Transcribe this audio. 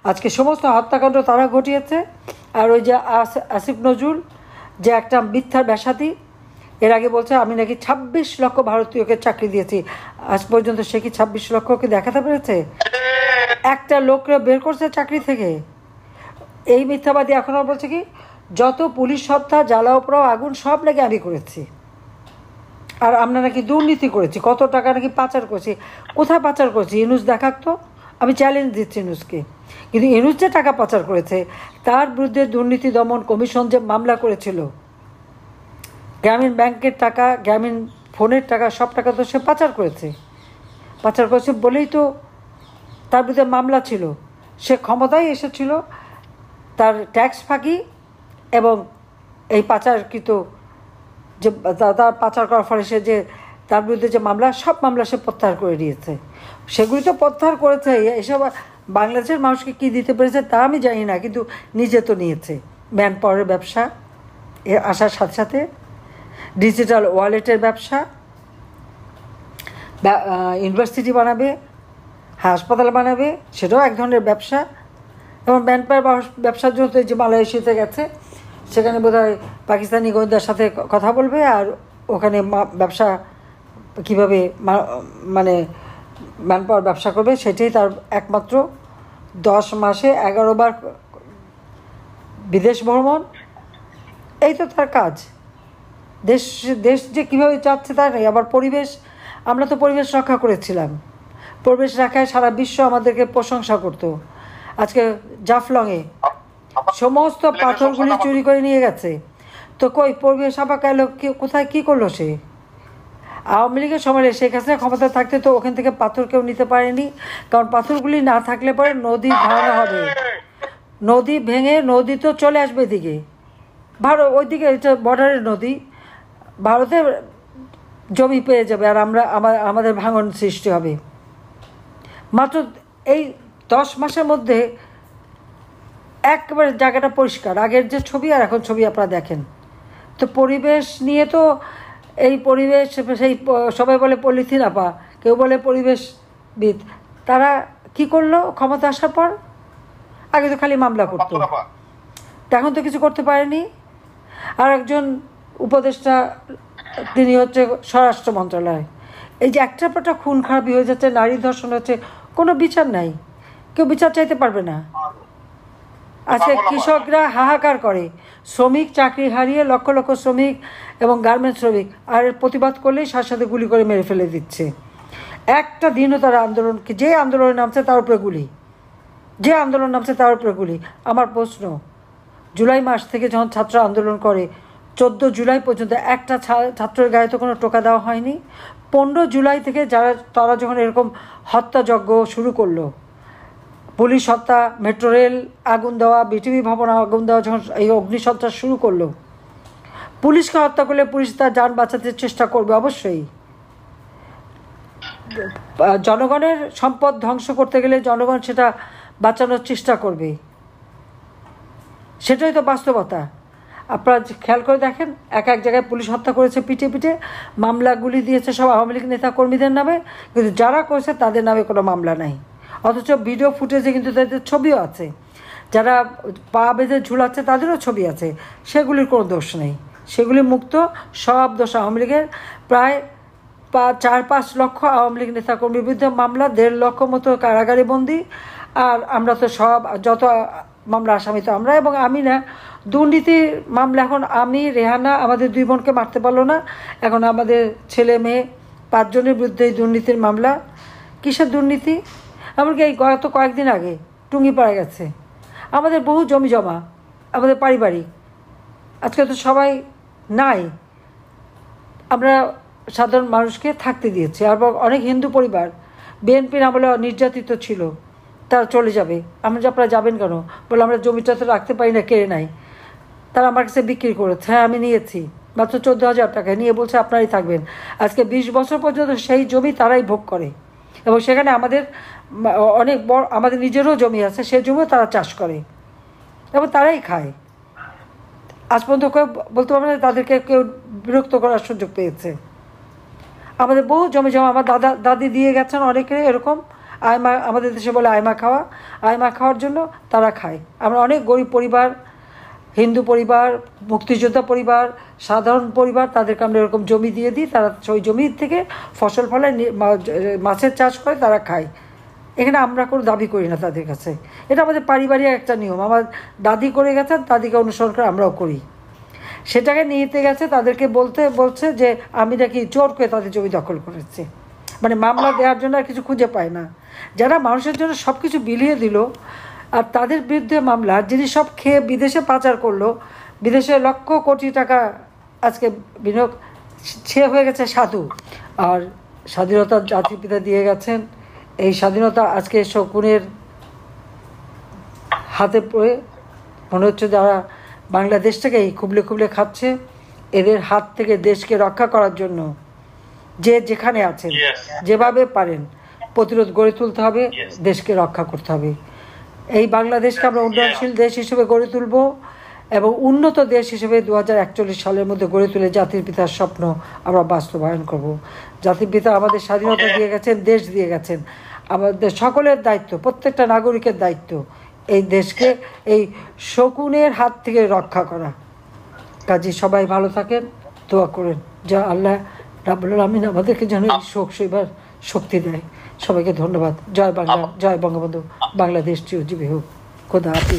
আজকে সমস্ত হত্যাকাণ্ড তারা ঘটিয়েছে। আর ওই যে আসিফ নজরুল যে একটা মিথ্যার ব্যাসাতি, এর আগে বলছে আমি নাকি 26 লক্ষ ভারতীয়কে চাকরি দিয়েছি। আজ পর্যন্ত সে কি 26 লক্ষকে দেখাতে পেরেছে? একটা লোককে বের করছে চাকরি থেকে। এই মিথ্যাবাদী এখন আর বলছে কি যত পুলিশ হত্যা, জ্বালাও পোড়াও, আগুন সব নাকি আমি করেছি, আর আমরা নাকি দুর্নীতি করেছি, কত টাকা নাকি পাচার করেছি। কোথায় পাচার করেছি ইনুস দেখাক তো, আমি চ্যালেঞ্জ দিচ্ছি ইনুসকে। কিন্তু ইনুস যে টাকা পাচার করেছে, তার বিরুদ্ধে দুর্নীতি দমন কমিশন যে মামলা করেছিল, গ্রামীণ ব্যাংকের টাকা, গ্রামীণ ফোনের টাকা, সব টাকা তো সে পাচার করেছে বলেই তো তার বিরুদ্ধে মামলা ছিল। সে ক্ষমতায় এসেছিল তার ট্যাক্স ফাঁকি এবং এই পাচারকৃত যে তার পাচার করার ফলে সে যে তার বিরুদ্ধে যে মামলা, সব মামলা সে প্রত্যাহার করে নিয়েছে। সেগুলি তো প্রত্যাহার করেছে। এসব বাংলাদেশের মানুষকে কী দিতে পেরেছে তা আমি জানি না, কিন্তু নিজে তো নিয়েছে। ম্যান পাওয়ারের ব্যবসা এর আসার সাথে সাথে, ডিজিটাল ওয়ালেটের ব্যবসা, ইউনিভার্সিটি বানাবে, হাসপাতাল বানাবে, সেটাও এক ধরনের ব্যবসা। এবং ম্যান পাওয়ার ব্যবসার জন্য তো যে মালয়েশিয়াতে গেছে, সেখানে বোধহয় পাকিস্তানি গোয়েন্দার সাথে কথা বলবে, আর ওখানে ব্যবসা কীভাবে মানে ম্যান পাওয়ার ব্যবসা করবে সেটাই তার একমাত্র। 10 মাসে 11 বার বিদেশ ভ্রমণ, এই তো তার কাজ। দেশ যে কীভাবে যাচ্ছে তা নেই। আবার পরিবেশ, আমরা তো পরিবেশ রক্ষা করেছিলাম, পরিবেশ রক্ষায় সারা বিশ্ব আমাদেরকে প্রশংসা করতো। আজকে জাফলংয়ে সমস্ত পাথরগুলি চুরি করে নিয়ে গেছে, তো কই পরিবেশ আবার কোথায় কী করলো সে? আওয়ামী লীগের সময় শেখ হাসিনা ক্ষমতা থাকতে তো ওখান থেকে পাথর কেউ নিতে পারেনি, কারণ পাথরগুলি না থাকলে পরে নদী ভাঙা হবে, নদী ভেঙে নদী তো চলে আসবে এদিকে ভারত, ওইদিকে বর্ডারের নদী, ভারতে জমি পেয়ে যাবে, আর আমাদের ভাঙন সৃষ্টি হবে। মাত্র এই 10 মাসের মধ্যে একেবারে জায়গাটা পরিষ্কার। আগের যে ছবি আর এখন ছবি আপনারা দেখেন তো, পরিবেশ নিয়ে তো এই পরিবেশ, সেই সবাই বলে পলিথিন আপা, কেউ বলে পরিবেশবিদ, তারা কি করলো ক্ষমতা আসার পর? আগে তো খালি মামলা করতো, এখন তো কিছু করতে পারেনি। আর একজন উপদেষ্টা, তিনি হচ্ছে স্বরাষ্ট্র মন্ত্রণালয়। এই যে একটা পরটা খুন খারাপি হয়ে যাচ্ছে, নারী ধর্ষণ হচ্ছে, কোনো বিচার নাই, কেউ বিচার চাইতে পারবে না। আজকে কৃষকরা হাহাকার করে, শ্রমিক চাকরি হারিয়ে, লক্ষ লক্ষ শ্রমিক এবং গার্মেন্টস শ্রমিক, আর প্রতিবাদ করলেই সাথে সাথে গুলি করে মেরে ফেলে দিচ্ছে। একটা দিনও তারা আন্দোলন, যে আন্দোলনে নামছে তার উপরে গুলি, যে আন্দোলন নামছে তার উপরে গুলি। আমার প্রশ্ন, জুলাই মাস থেকে যখন ছাত্র আন্দোলন করে 14 জুলাই পর্যন্ত একটা ছাত্রের গায়ে তো কোনো টোকা দেওয়া হয়নি। 15 জুলাই থেকে তারা যখন এরকম হত্যাযজ্ঞ শুরু করলো, পুলিশ হত্যা, মেট্রো রেল আগুন দেওয়া, বিটিভি ভবন আগুন দেওয়া, যখন এই অগ্নিসন্ত্রাস শুরু করলো, পুলিশকে হত্যা করলে পুলিশ তার যান বাঁচাতে চেষ্টা করবে অবশ্যই। জনগণের সম্পদ ধ্বংস করতে গেলে জনগণ সেটা বাঁচানোর চেষ্টা করবে, সেটাই তো বাস্তবতা। আপনারা খেয়াল করে দেখেন, এক জায়গায় পুলিশ হত্যা করেছে পিটে পিটে, মামলাগুলি দিয়েছে সব আওয়ামী লীগ নেতা কর্মীদের নামে, কিন্তু যারা করেছে তাদের নামে কোনো মামলা নাই। অথচ ভিডিও ফুটেজে কিন্তু তাদের ছবিও আছে, যারা পা বেঁধে ঝুলাচ্ছে তাদেরও ছবি আছে, সেগুলির কোনো দোষ নেই, সেগুলি মুক্ত। সব দোষ আওয়ামী লীগের। প্রায় 4-5 লক্ষ আওয়ামী লীগ নেতাকর্মীর বিরুদ্ধে মামলা, 1.5 লক্ষ মতো কারাগারে বন্দি। আর আমরা তো সব, যত মামলা আসামি তো আমরা, এবং আমি না, দুর্নীতির মামলা এখন আমি, রেহানা, আমাদের 2 বোনকে মারতে পারলো না, এখন আমাদের ছেলে মেয়ে 5 জনের বিরুদ্ধে দুর্নীতির মামলা। কিসের দুর্নীতি? এমনকি এই গত কয়েকদিন আগে টুঙ্গিপাড়া গেছে, আমাদের বহু জমি জমা, আমাদের পারিবারিক, আজকে তো সবাই নাই, আমরা সাধারণ মানুষকে থাকতে দিয়েছি। আর অনেক হিন্দু পরিবার বিএনপির আমলে নির্যাতিত ছিল, তারা চলে যাবে। আমরা আপনারা যাবেন কেন? বলে আমরা জমিটা তো রাখতে পারি না, কেড়ে নাই। তারা আমার কাছে বিক্রি করেছে, হ্যাঁ আমি নিয়েছি, মাত্র 14,000 টাকায় নিয়ে বলছে আপনারাই থাকবেন। আজকে 20 বছর পর্যন্ত সেই জমি তারাই ভোগ করে, এবং সেখানে আমাদের অনেক বড়, আমাদের নিজেরও জমি আছে, সেই জমিও তারা চাষ করে এবং তারাই খায়। আজ পর্যন্ত কেউ বলতে পারবে না তাদেরকে কেউ বিরক্ত করার সুযোগ পেয়েছে। আমাদের বহু জমি জমা আমার দাদি দিয়ে গেছেন অনেকে এরকম, আয়মা, আমাদের দেশে বলে আয়মা খাওয়া, আয়মা খাওয়ার জন্য তারা খায়। আমরা অনেক গরিব পরিবার, হিন্দু পরিবার, মুক্তিযোদ্ধা পরিবার, সাধারণ পরিবার, তাদেরকে আমরা এরকম জমি দিয়ে দিই, তারা ওই জমির থেকে ফসল ফলায়, মাছের চাষ করে, তারা খায়। এখানে আমরা কোনো দাবি করি না তাদের কাছে, এটা আমাদের পারিবারিক একটা নিয়ম। আমার দাদি করে গেছেন, দাদিকে অনুসরণ করে আমরাও করি। সেটাকে নিতে গেছে, তাদেরকে বলছে যে আমি নাকি জোর করে তাদের জমি দখল করেছি, মানে মামলা দেওয়ার জন্য আর কিছু খুঁজে পায় না। যারা মানুষের জন্য সব কিছু বিলিয়ে দিল, আর তাদের বিরুদ্ধে মামলা, যিনি সব খেয়ে বিদেশে পাচার করলো, বিদেশে লক্ষ কোটি টাকা আজকে বিনিয়োগ, সে হয়ে গেছে সাধু। আর স্বাধীনতা জাতির পিতা দিয়ে গেছেন, এই স্বাধীনতা আজকে শকুনের হাতে পড়ে মনে হচ্ছে যারা বাংলাদেশটাকেই খুবলে খুবলে খাচ্ছে, এদের হাত থেকে দেশকে রক্ষা করার জন্য যে যেখানে আছেন, যেভাবে পারেন প্রতিরোধ গড়ে তুলতে হবে, দেশকে রক্ষা করতে হবে। এই বাংলাদেশকে আমরা উন্নয়নশীল দেশ হিসেবে গড়ে তুলব এবং উন্নত দেশ হিসেবে 2041 সালের মধ্যে গড়ে তুলে জাতির পিতার স্বপ্ন আমরা বাস্তবায়ন করব। জাতির পিতা আমাদের স্বাধীনতা দিয়ে গেছেন, দেশ দিয়ে গেছেন, আমাদের সকলের দায়িত্ব, প্রত্যেকটা নাগরিকের দায়িত্ব এই দেশকে এই শকুনের হাত থেকে রক্ষা করা। কাজে সবাই ভালো থাকেন, দোয়া করেন যা আল্লাহ রাব্বুল আলামিন আমাদেরকে যেন এই শোক সইবার শক্তি দেয়। সবাইকে ধন্যবাদ। জয় বাংলা, জয় বঙ্গবন্ধু, বাংলাদেশ চিরজীবী হোক। খোদা হাফেজ।